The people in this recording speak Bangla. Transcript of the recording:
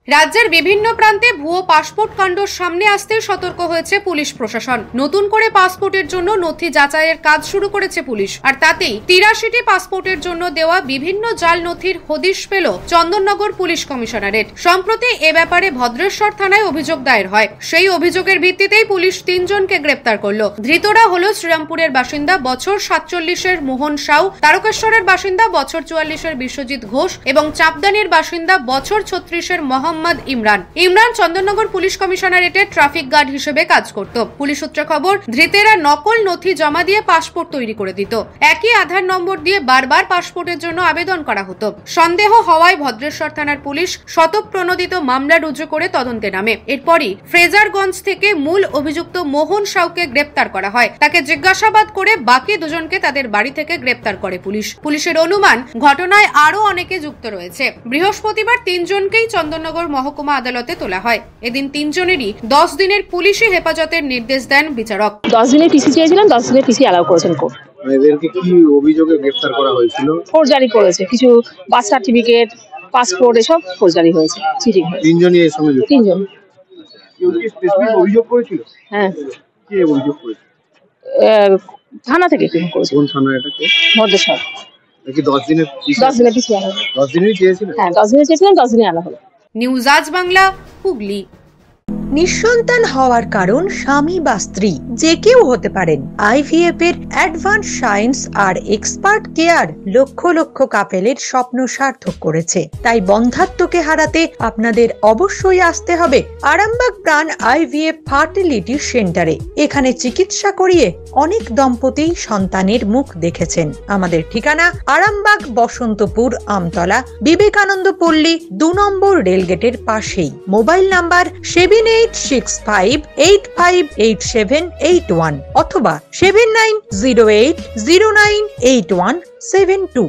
রাজ্যের বিভিন্ন প্রান্তে ভুয়ো পাসপোর্ট কাণ্ডর সামনে আসতে সতর্ক হয়েছে পুলিশ প্রশাসন। নতুন করে পাসপোর্টের জন্য নথি যাচাইয়ের কাজ শুরু করেছে পুলিশ, আর তাতেই ৮৩টি পাসপোর্টের জন্য দেওয়া বিভিন্ন জাল নথির হদিশ পেল চন্দননগর পুলিশ কমিশনারেট। সম্প্রতি এ ব্যাপারে ভদ্রেশ্বর থানায় অভিযোগ দায়ের হয়। সেই অভিযোগের ভিত্তিতেই পুলিশ ৩ জনকে গ্রেপ্তার করল। ধৃতরা হল শ্রীরামপুরের বাসিন্দা বছর ৪৭-এর মোহন সাউ, তারকেশ্বরের বাসিন্দা বছর ৪৪-এর বিশ্বজিৎ ঘোষ এবং চাপদানির বাসিন্দা বছর ৩৬-এর মোহাম্মদ ইমরান। চন্দননগর পুলিশ কমিশনারেটে ট্রাফিক গার্ড হিসেবে কাজ করত। পুলিশ সূত্রে খবর, ধৃতেরা নকল নথি জমা দিয়ে পাসপোর্ট তৈরি করে দিত। একই আধার নম্বর দিয়ে বারবার পাসপোর্টের জন্য আবেদন করা হতো। সন্দেহ হওয়ায় ভদ্রেশ্বর থানার পুলিশ শতপ্রণোদিত মামলা রুজু করে তদন্তে নামে। এরপরই ফ্রেজারগঞ্জ থেকে মূল অভিযুক্ত মোহন সাউকে গ্রেপ্তার করা হয়। তাকে জিজ্ঞাসাবাদ করে বাকি দুজনকে তাদের বাড়ি থেকে গ্রেপ্তার করে পুলিশ। পুলিশের অনুমান, ঘটনায় আরো অনেকে যুক্ত রয়েছে। বৃহস্পতিবার ৩ জনকেই চন্দননগর মহকুমা আদালতে তোলা হয়। এদিন ৩ জনেরই 10 দিনের পুলিশি হেফাজতের নির্দেশ দেন বিচারক। 10 দিনের পিসি চেয়েছিলেন, 10 দিনের পিসি অ্যালাউ করেছেন কোর্ট। এদেরকে কি অভিযোগে গ্রেফতার করা হয়েছিল? ফোরজারি করেছে, কিছু বার্থ সার্টিফিকেট, পাসপোর্ট এসব ফোরজারি হয়েছে। চিটিং হয়েছে। ৩ জনই এর সঙ্গে যুক্ত। ৩ জন। কেউ কি স্পেসিফিক অভিযোগ করেছিল? হ্যাঁ। কি অভিযোগ করেছিল? থানা থেকে কি করেছে? কোন থানা এটা? ভদ্রেশ্বর। নাকি 10 দিনের পিসি? 10 দিনের পিসি অ্যালাউ। 10 দিনই চেয়েছিলেন? হ্যাঁ, 10 দিনের চেয়েছিলেন, 10 দিনে অ্যালাউ হলো। নিউজ আজ বাংলা, হুগলি। নিঃসন্তান হওয়ার কারণ স্বামী বা স্ত্রী যে কেউ হতে পারেন। আইভিএফ এর অ্যাডভান্স সায়েন্স আর এক্সপার্ট কেয়ার লক্ষ লক্ষ কাপেলের স্বপ্ন সার্থক করেছে। তাই বন্ধাত্বকে হারাতে আপনাদের অবশ্যই আসতে হবে আরামবাগ প্রাণ আইভিএফ ফার্টিলিটি সেন্টারে। এখানে চিকিৎসা করিয়ে অনেক দম্পতি সন্তানের মুখ দেখেছেন। আমাদের ঠিকানা আরামবাগ বসন্তপুর আমতলা, বিবেকানন্দ পল্লী 2 নম্বর রেলগেটের পাশেই। মোবাইল নাম্বার 7865858781 অথবা 7908098172।